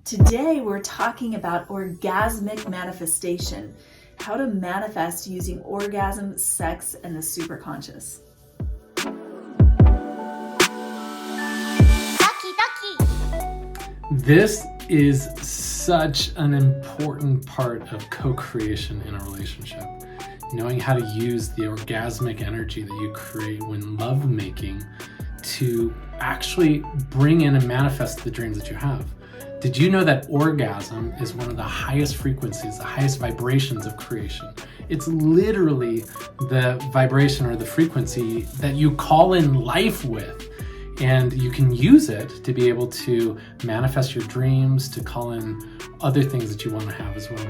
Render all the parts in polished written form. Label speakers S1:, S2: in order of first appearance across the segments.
S1: Today we're talking about orgasmic manifestation, how to manifest using orgasm, sex, and the superconscious.
S2: This is such an important part of co-creation in a relationship. Knowing how to use the orgasmic energy that you create when lovemaking to actually bring in and manifest the dreams that you have. Did you know that orgasm is one of the highest frequencies, the highest vibrations of creation? It's literally the vibration or the frequency that you call in life with. And you can use it to be able to manifest your dreams, to call in other things that you want to have as well.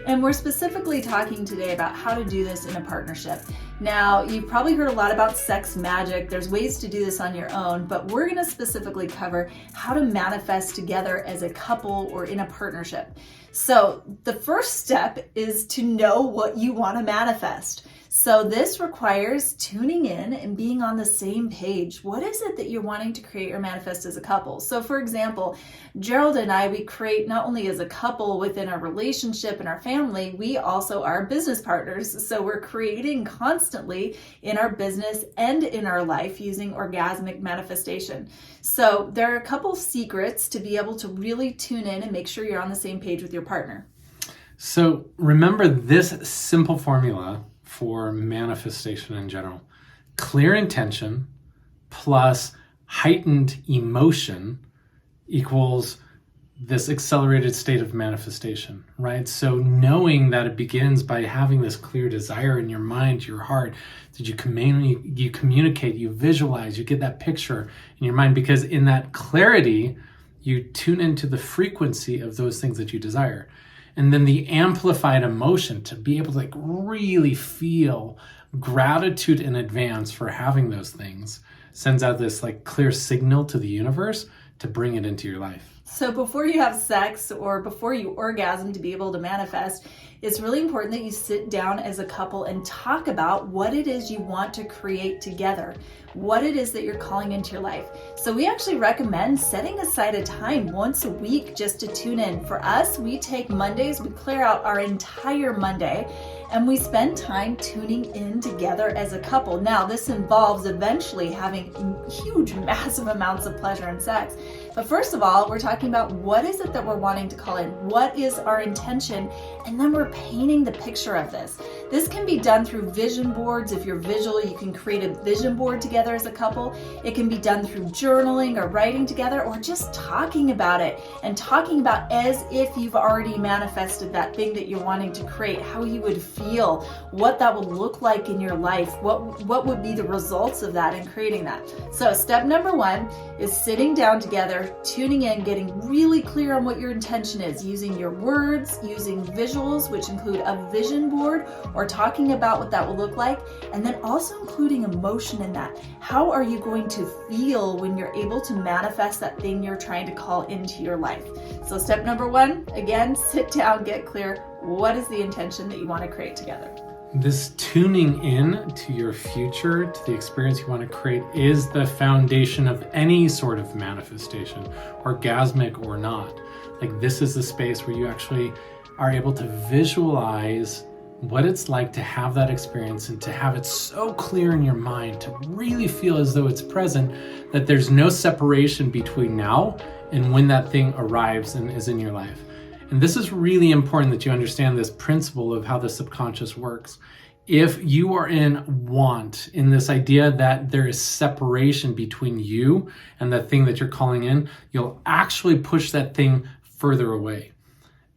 S1: And we're specifically talking today about how to do this in a partnership. Now, you've probably heard a lot about sex magic. There's ways to do this on your own, but we're going to specifically cover how to manifest together as a couple or in a partnership. So the first step is to know what you want to manifest. So this requires tuning in and being on the same page. What is it that you're wanting to create or manifest as a couple? So for example, Gerald and I, we create not only as a couple within our relationship and our family, we also are business partners. So we're creating constantly in our business and in our life using orgasmic manifestation. So there are a couple secrets to be able to really tune in and make sure you're on the same page with your partner.
S2: So remember this simple formula for manifestation in general. Clear intention plus heightened emotion equals this accelerated state of manifestation, right? So knowing that it begins by having this clear desire in your mind, your heart, that you communicate, you visualize, you get that picture in your mind, because in that clarity, you tune into the frequency of those things that you desire. And then the amplified emotion to be able to really feel gratitude in advance for having those things sends out this clear signal to the universe to bring it into your life.
S1: So before you have sex or before you orgasm to be able to manifest, it's really important that you sit down as a couple and talk about what it is you want to create together, what it is that you're calling into your life. So we actually recommend setting aside a time once a week just to tune in. For us, we take Mondays, we clear out our entire Monday, and we spend time tuning in together as a couple. Now, this involves eventually having huge, massive amounts of pleasure and sex. But first of all, we're talking about what is it that we're wanting to call in? What is our intention? And then we're painting the picture of this. This can be done through vision boards. If you're visual, you can create a vision board together as a couple. It can be done through journaling or writing together, or just talking about it and talking about as if you've already manifested that thing that you're wanting to create, how you would feel, what that would look like in your life, what would be the results of that and creating that. So step number one is sitting down together, tuning in, getting really clear on what your intention is, using your words, using visuals, which include a vision board, or talking about what that will look like, and then also including emotion in that. How are you going to feel when you're able to manifest that thing you're trying to call into your life? So step number one, again, sit down, get clear. What is the intention that you want to create together?
S2: This tuning in to your future, to the experience you want to create, is the foundation of any sort of manifestation, orgasmic or not. This is the space where you actually are able to visualize what it's like to have that experience and to have it so clear in your mind, to really feel as though it's present, that there's no separation between now and when that thing arrives and is in your life. And this is really important that you understand this principle of how the subconscious works. If you are in want, in this idea that there is separation between you and the thing that you're calling in, you'll actually push that thing further away.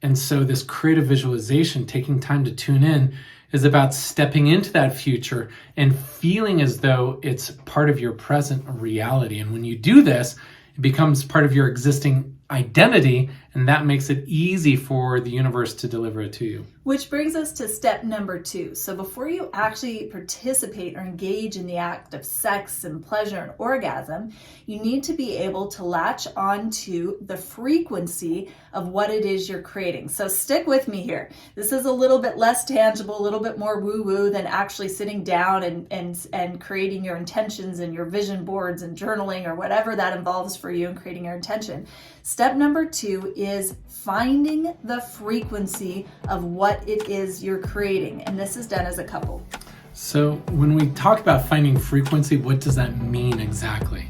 S2: And so this creative visualization, taking time to tune in, is about stepping into that future and feeling as though it's part of your present reality. And when you do this, it becomes part of your existing identity, and that makes it easy for the universe to deliver it to you.
S1: Which brings us to step number two. So before you actually participate or engage in the act of sex and pleasure and orgasm, you need to be able to latch onto the frequency of what it is you're creating. So stick with me here. This is a little bit less tangible, a little bit more woo-woo than actually sitting down and creating your intentions and your vision boards and journaling or whatever that involves for you in creating your intention. Step number two is finding the frequency of what it is you're creating. And this is done as a couple.
S2: So when we talk about finding frequency, what does that mean exactly?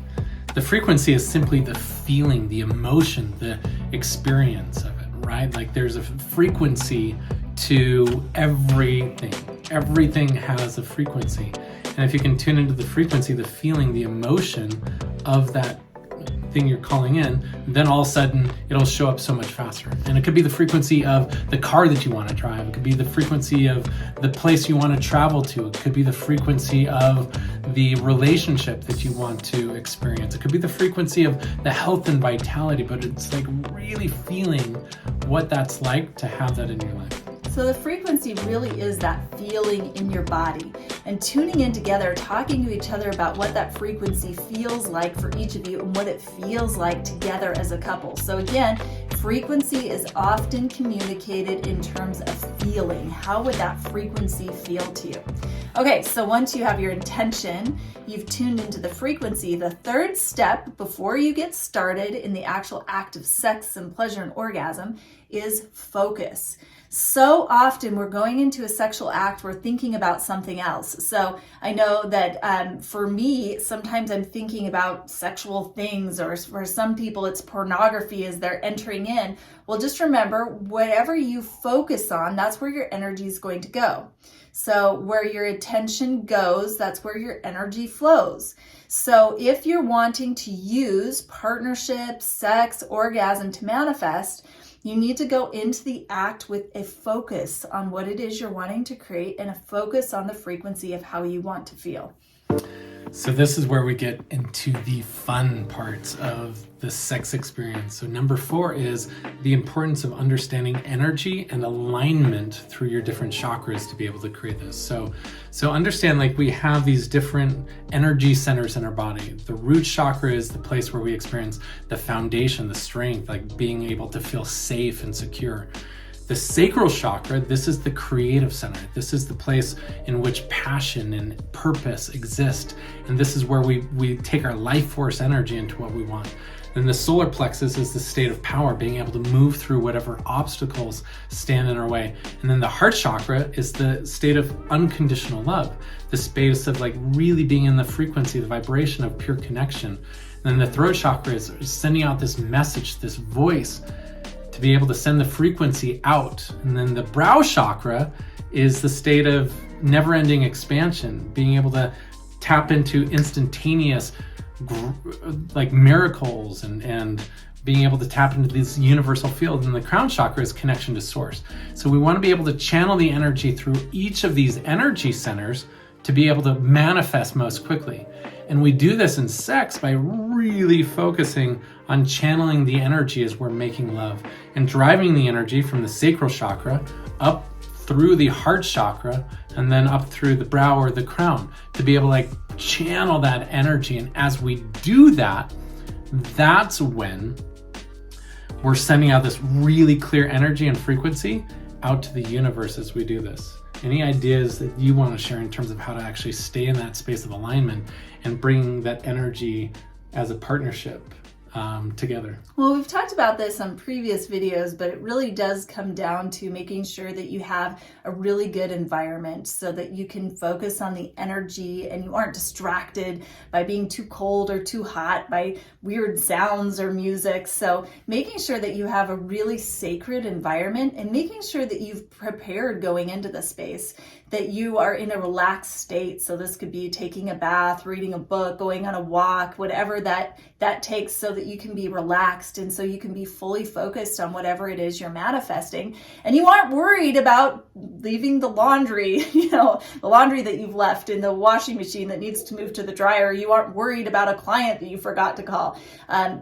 S2: The frequency is simply the feeling, the emotion, the experience of it, right? Like there's a frequency to everything. Everything has a frequency. And if you can tune into the frequency, the feeling, the emotion of that thing you're calling in, then all of a sudden it'll show up so much faster. And it could be the frequency of the car that you want to drive. It could be the frequency of the place you want to travel to. It could be the frequency of the relationship that you want to experience. It could be the frequency of the health and vitality, but it's like really feeling what that's like to have that in your life.
S1: So the frequency really is that feeling in your body, and tuning in together, talking to each other about what that frequency feels like for each of you and what it feels like together as a couple. So again, frequency is often communicated in terms of feeling. How would that frequency feel to you? Okay, so once you have your intention, you've tuned into the frequency, the third step before you get started in the actual act of sex and pleasure and orgasm is focus. So often we're going into a sexual act, we're thinking about something else. So I know that for me, sometimes I'm thinking about sexual things, or for some people it's pornography as they're entering in. Well, just remember, whatever you focus on, that's where your energy is going to go. So where your attention goes, that's where your energy flows. So if you're wanting to use partnership, sex, orgasm to manifest, you need to go into the act with a focus on what it is you're wanting to create and a focus on the frequency of how you want to feel.
S2: So this is where we get into the fun parts of the sex experience. So number 4 is the importance of understanding energy and alignment through your different chakras to be able to create this. So understand, like, we have these different energy centers in our body. The root chakra is the place where we experience the foundation, the strength, like being able to feel safe and secure. The sacral chakra, this is the creative center. This is the place in which passion and purpose exist. And this is where we take our life force energy into what we want. Then the solar plexus is the state of power, being able to move through whatever obstacles stand in our way. And then the heart chakra is the state of unconditional love, the space of like really being in the frequency, the vibration of pure connection. And then the throat chakra is sending out this message, this voice, to be able to send the frequency out. And then the brow chakra is the state of never-ending expansion, being able to tap into instantaneous like miracles and being able to tap into these universal fields. And the crown chakra is connection to source. So we want to be able to channel the energy through each of these energy centers to be able to manifest most quickly. And we do this in sex by really focusing on channeling the energy as we're making love and driving the energy from the sacral chakra up through the heart chakra and then up through the brow or the crown to be able to like channel that energy. And as we do that, that's when we're sending out this really clear energy and frequency out to the universe as we do this. Any ideas that you want to share in terms of how to actually stay in that space of alignment and bring that energy as a partnership together?
S1: Well, we've talked about this on previous videos, but it really does come down to making sure that you have a really good environment so that you can focus on the energy and you aren't distracted by being too cold or too hot, by weird sounds or music. So making sure that you have a really sacred environment and making sure that you've prepared going into the space, that you are in a relaxed state. So this could be taking a bath, reading a book, going on a walk, whatever that takes, so that you can be relaxed and so you can be fully focused on whatever it is you're manifesting. And you aren't worried about leaving the laundry, the laundry that you've left in the washing machine that needs to move to the dryer. You aren't worried about a client that you forgot to call.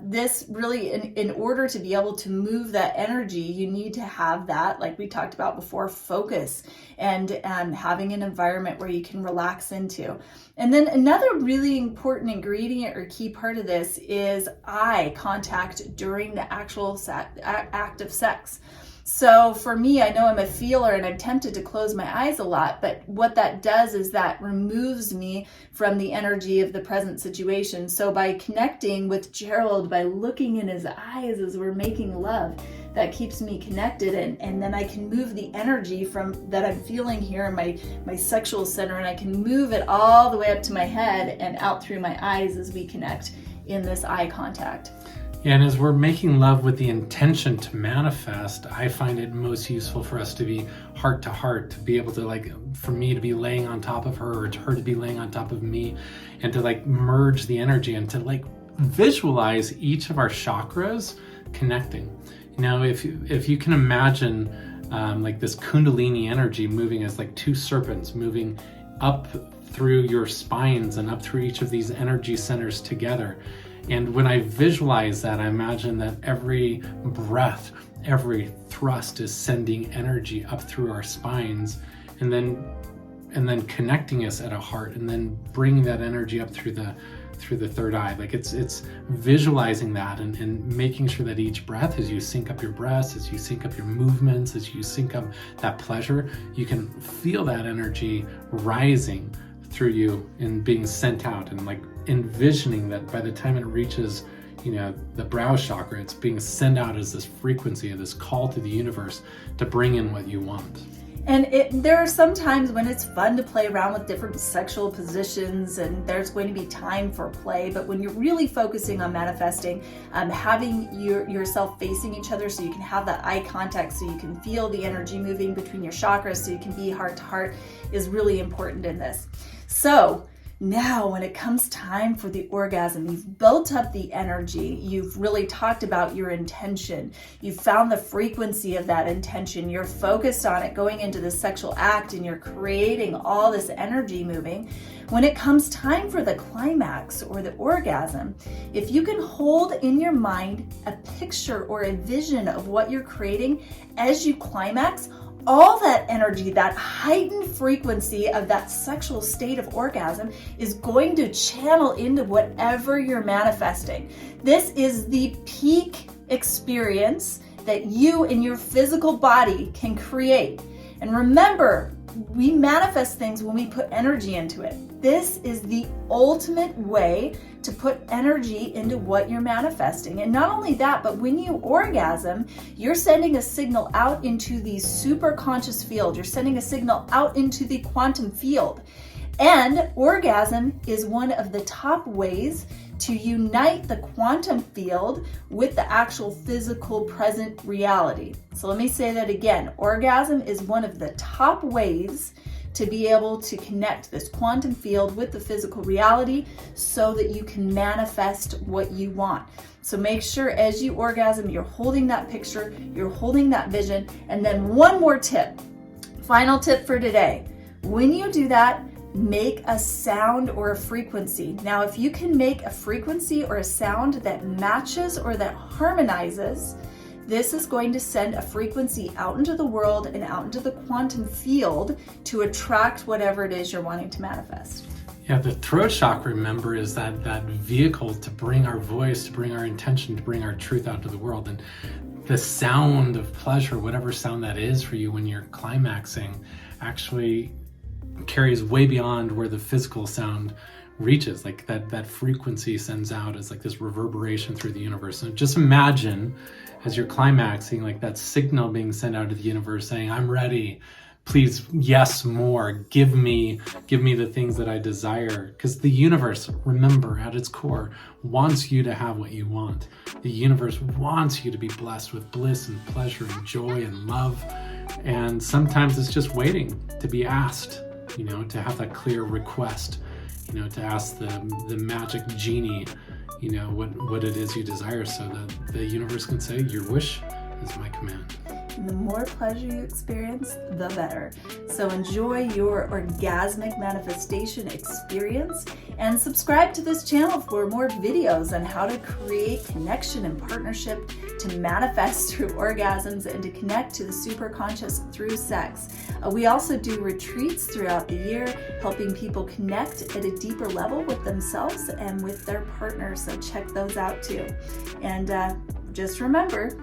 S1: This really, in order to be able to move that energy, you need to have that, like we talked about before, focus and having an environment where you can relax into. And then another really important ingredient or key part of this is I eye contact during the actual act of sex. So for me, I know I'm a feeler and I'm tempted to close my eyes a lot, but what that does is that removes me from the energy of the present situation. So by connecting with Gerald, by looking in his eyes as we're making love, that keeps me connected, and then I can move the energy from that I'm feeling here in my sexual center, and I can move it all the way up to my head and out through my eyes as we connect in this eye contact.
S2: Yeah, and as we're making love with the intention to manifest, I find it most useful for us to be heart to heart, to be able to, like, for me to be laying on top of her, or her to be laying on top of me, and to like merge the energy and to like visualize each of our chakras connecting. You know, if you can imagine like this Kundalini energy moving as like two serpents moving up through your spines and up through each of these energy centers together. And when I visualize that, I imagine that every breath, every thrust is sending energy up through our spines, and then connecting us at a heart, and then bringing that energy up through the third eye. Like it's visualizing that and making sure that each breath, as you sync up your breaths, as you sync up your movements, as you sync up that pleasure, you can feel that energy rising through you and being sent out, and like envisioning that by the time it reaches, you know, the brow chakra, it's being sent out as this frequency, this call to the universe to bring in what you want.
S1: And there are some times when it's fun to play around with different sexual positions, and there's going to be time for play. But when you're really focusing on manifesting, having yourself facing each other so you can have that eye contact, so you can feel the energy moving between your chakras, so you can be heart to heart, is really important in this. So now when it comes time for the orgasm, you've built up the energy, you've really talked about your intention, you've found the frequency of that intention, you're focused on it going into the sexual act, and you're creating all this energy moving. When it comes time for the climax or the orgasm, if you can hold in your mind a picture or a vision of what you're creating as you climax, all that energy, that heightened frequency of that sexual state of orgasm is going to channel into whatever you're manifesting. This is the peak experience that you in your physical body can create. And remember, we manifest things when we put energy into it. This is the ultimate way to put energy into what you're manifesting. And not only that, but when you orgasm, you're sending a signal out into the superconscious field. You're sending a signal out into the quantum field. And orgasm is one of the top ways to unite the quantum field with the actual physical present reality. So let me say that again. Orgasm is one of the top ways to be able to connect this quantum field with the physical reality so that you can manifest what you want. So make sure as you orgasm, you're holding that picture, you're holding that vision. And then one more tip, final tip for today. When you do that, make a sound or a frequency. Now, if you can make a frequency or a sound that matches or that harmonizes, this is going to send a frequency out into the world and out into the quantum field to attract whatever it is you're wanting to manifest.
S2: Yeah, the throat chakra, remember, is that vehicle to bring our voice, to bring our intention, to bring our truth out to the world. And the sound of pleasure, whatever sound that is for you when you're climaxing, actually carries way beyond where the physical sound reaches. Like that frequency sends out as like this reverberation through the universe. So just imagine as you're climaxing, like that signal being sent out to the universe saying, I'm ready, please, yes, more, give me the things that I desire. Because the universe, remember, at its core, wants you to have what you want. The universe wants you to be blessed with bliss and pleasure and joy and love. And sometimes it's just waiting to be asked, you know, to have that clear request, you know, to ask the magic genie, you know, what it is you desire, so that the universe can say, your wish is my command.
S1: And the more pleasure you experience, the better. So enjoy your orgasmic manifestation experience, and subscribe to this channel for more videos on how to create connection and partnership to manifest through orgasms and to connect to the superconscious through sex. We also do retreats throughout the year, helping people connect at a deeper level with themselves and with their partners. So check those out too. And just remember,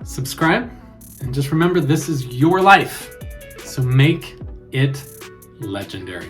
S2: subscribe, and just remember, this is your life. So make it legendary.